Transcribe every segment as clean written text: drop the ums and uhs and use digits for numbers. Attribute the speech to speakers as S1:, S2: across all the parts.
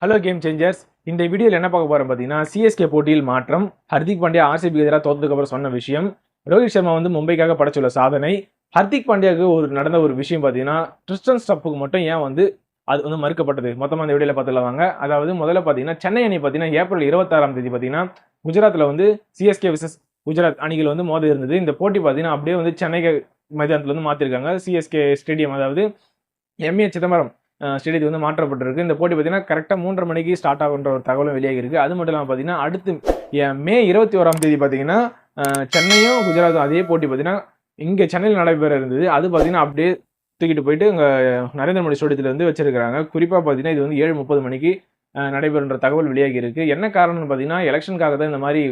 S1: Hello game changers. இந்த வீடியோவில் என்ன பார்க்க போகிறோம் பார்த்தீங்கன்னா, சிஎஸ்கே போட்டியில் மாற்றம், ஹர்திக் பாண்டியா ஆர்சிபி எதிராக தோற்றதுக்கப்புறம் சொன்ன விஷயம், ரோஹித் சர்மா வந்து மும்பைக்காக படைச்சுள்ள சாதனை, ஹர்திக் பாண்டியாவுக்கு நடந்த ஒரு விஷயம் பார்த்தீங்கன்னா, ட்ரிஸ்டன் ஸ்டப்புக்கு மட்டும் ஏன் வந்து அது வந்து மறுக்கப்பட்டது, மொத்தமாக அந்த வீடியோவில் பார்த்துலாம் வாங்க. அதாவது முதல்ல பார்த்தீங்கன்னா, சென்னை அணி பார்த்தீங்கன்னா ஏப்ரல் 26ஆம் தேதி பார்த்தீங்கன்னா குஜராத்தில் வந்து சிஎஸ்கே விசஸ் குஜராத் அணிகள் வந்து மோதி இருந்தது. இந்த போட்டி பார்த்தீங்கன்னா அப்படியே வந்து சென்னை மைதானத்தில் வந்து மாற்றிருக்காங்க. சிஎஸ்கே ஸ்டேடியம், அதாவது எம்ஏ சிதம்பரம் ஸ்டேடியத்துக்கு வந்து மாற்றப்பட்டிருக்கு. இந்த போட்டி பார்த்தீங்கன்னா கரெக்டாக 3:30 மணிக்கு ஸ்டார்ட் ஆகுன்ற ஒரு தகவலும் வெளியாகி இருக்குது. அது மட்டும் இல்லாமல் பார்த்தீங்கன்னா அடுத்து மே 21ஆம் தேதி பார்த்தீங்கன்னா சென்னையும் குஜராத்தும் அதே போட்டி பார்த்தீங்கன்னா இங்கே சென்னையில் நடைபெற இருந்தது. அது பார்த்தீங்கன்னா அப்படியே தூக்கிட்டு போயிட்டு இங்கே நரேந்திர மோடி ஸ்டேடியத்தில் வந்து வச்சிருக்கிறாங்க. குறிப்பாக பார்த்தீங்கன்னா இது வந்து 7:30 மணிக்கு நடைபெறுன்ற தகவல் வெளியாகி இருக்குது. என்ன காரணம்னு பார்த்தீங்கன்னா எலெக்ஷனுக்காக தான் இந்த மாதிரி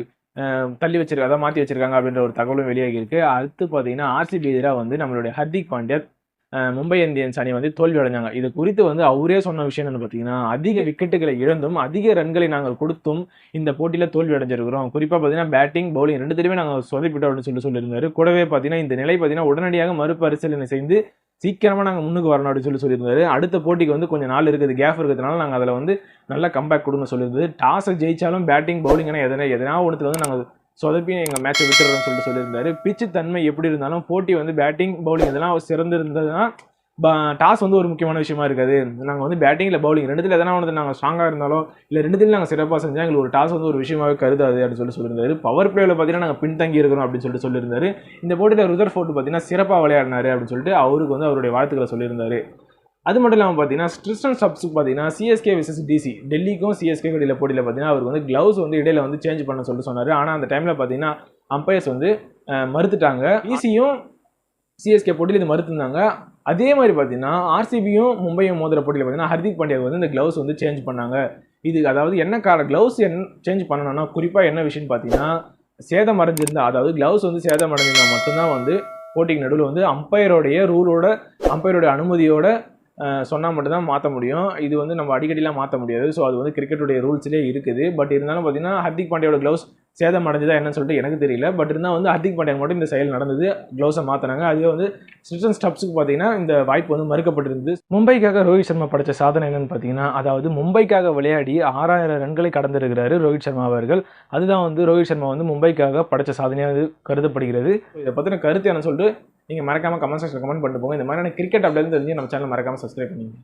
S1: தள்ளி வச்சிருக்காங்க, அதான் மாற்றி வச்சிருக்காங்க அப்படின்ற ஒரு தகவலும் வெளியாகி இருக்குது. அடுத்து பார்த்தீங்கன்னா ஆர்சிபி எதிராக வந்து நம்மளுடைய ஹர்திக் பாண்டியா மும்பை இந்தியன்ஸ் அணி வந்து தோல்வி அடைஞ்சாங்க. இது குறித்து வந்து அவரே சொன்ன விஷயம் என்னன்னு பார்த்தீங்கன்னா, அதிக விக்கெட்டுகளை இழந்தும் அதிக ரன்களை நாங்கள் கொடுத்தும் இந்த போட்டியில் தோல்வி அடைஞ்சிருக்கிறோம். குறிப்பாக பார்த்தீங்கன்னா பேட்டிங் பவுலிங் ரெண்டுத்திலுமே நாங்கள் சொதப்பிட்டோம் அப்படின்னு சொல்லியிருந்தாரு. கூடவே பார்த்தீங்கன்னா இந்த நிலை பார்த்தீங்கன்னா உடனடியாக மறுபரிசீலனை செய்து சீக்கிரமாக நாங்கள் முன்னுக்கு வரணும் அப்படின்னு சொல்லியிருந்தாரு. அடுத்த போட்டிக்கு வந்து கொஞ்சம் நாள் இருக்குது, கேப் இருக்கிறதுனால நாங்கள் அதில் வந்து நல்லா கம்பேக் கொடுன்னு சொல்லியிருந்தது. டாஸை ஜெயிச்சாலும் பேட்டிங் பவுலிங் எதனா ஒன்றுத்தில் வந்து நாங்கள் சொதப்பி எங்கள் மேட்சை விட்டுறோம்னு சொல்லியிருந்தாரு. பிச்சு தன்மை எப்படி இருந்தாலும் போட்டி வந்து பேட்டிங் பவுலிங் இதெல்லாம் சிறந்து இருந்ததுன்னா டாஸ் வந்து ஒரு முக்கியமான விஷயமா இருக்காது. நாங்கள் வந்து பேட்டிங் இல்லை பவுலிங் ரெண்டுத்தில் எதனா ஒன்று நாங்கள் ஸ்ட்ராங்காக இருந்தாலும் இல்லை ரெண்டுத்திலும் நாங்கள் சிறப்பாக செஞ்சால் எங்களுக்கு ஒரு டாஸ் வந்து ஒரு விஷயமாகவே கருதாது அப்படின்னு சொல்லியிருந்தாரு. பவர் பிளேவில் பார்த்தீங்கன்னா நாங்கள் பின்தங்கி இருக்கிறோம் அப்படின்னு சொல்லியிருந்தாரு. இந்த போட்டியில் ருதர்ஃபோர்ட் பார்த்தீங்கன்னா சிறப்பாக விளையாடினாரு அப்படின்னு சொல்லிட்டு அவருக்கு வந்து அவருடைய வாழ்த்துக்களை சொல்லியிருந்தாரு. அது மட்டும் இல்லாமல் பார்த்தீங்கன்னா ட்ரிஸ்டன் ஸ்டப்ஸுக்கு பார்த்தீங்கன்னா சிஎஸ்கே விசஸ் டிசி டெல்லிக்கும் சிஎஸ்கே இடையில போட்டியில் பார்த்தீங்கன்னா அவருக்கு வந்து க்ளவுஸ் வந்து இடையில வந்து சேஞ்ச் பண்ண சொன்னார். ஆனால் அந்த டைமில் பார்த்தீங்கன்னா அம்பையர்ஸ் வந்து மறுத்துட்டாங்க. டிசியும் சிஎஸ்கே போட்டியில் இது மறுத்துருந்தாங்க. அதே மாதிரி பார்த்தீங்கன்னா ஆர்சிபியும் மும்பையும் மோதிர போட்டியில் பார்த்தீங்கன்னா ஹர்திக் பாண்டியாவுக்கு வந்து இந்த க்ளவுஸ் வந்து சேஞ்ச் பண்ணாங்க. இது அதாவது என்ன க்ளவுஸ் சேஞ்ச் பண்ணணும்னா குறிப்பாக என்ன விஷயம்னு பார்த்தீங்கன்னா சேதம் அடைஞ்சிருந்தா, அதாவது க்ளவுஸ் வந்து சேதம் அடைஞ்சிருந்தால் மட்டும்தான் வந்து போட்டிக்கு நடுவில் வந்து அம்பையருடைய ரூலோட அம்பையருடைய அனுமதியோட சொன்னால் மட்டும்தான் மாற்ற முடியும். இது வந்து நம்ம அடிக்கடிலாம் மாற்ற முடியாது. ஸோ அது வந்து கிரிக்கெட்டுடைய ரூல்ஸ்லேயே இருக்குது. பட் இருந்தாலும் பார்த்தீங்கன்னா ஹர்திக் பாண்டியாவோட க்ளவுஸ் சேதம் அடைஞ்சதா என்னன்னு சொல்லிட்டு எனக்கு தெரியல. பட் இருந்தால் வந்து ஹர்திக் பாண்டியா மட்டும் இந்த செயல் நடந்தது, க்ளவுஸை மாற்றினாங்க. அதுவே வந்து ட்ரிஸ்டன் ஸ்டப்ஸுக்கு பார்த்தீங்கன்னா இந்த வாய்ப்பு வந்து மறுக்கப்பட்டிருந்தது. மும்பைக்காக ரோஹித் சர்மா படைச்ச சாதனை என்னன்னு பார்த்தீங்கன்னா, அதாவது மும்பைக்காக விளையாடி 6000 ரன்களை கடந்திருக்கிறாரு ரோஹித் சர்மா அவர்கள். அதுதான் வந்து ரோஹித் சர்மா வந்து மும்பைக்காக படைச்ச சாதனையாக கருதப்படுகிறது. இதை பற்றின கருத்து என்ன சொல்லிட்டு நீங்கள் மறக்காமல் கமெண்ட் செக்ஷனில் கமெண்ட் பண்ணிட்டு போங்க. இந்த மாதிரியான கிரிக்கெட் அப்படியே தெரிஞ்சு நம்ம சேனல் மறக்காமல் சப்ஸ்கிரைப் பண்ணிங்க.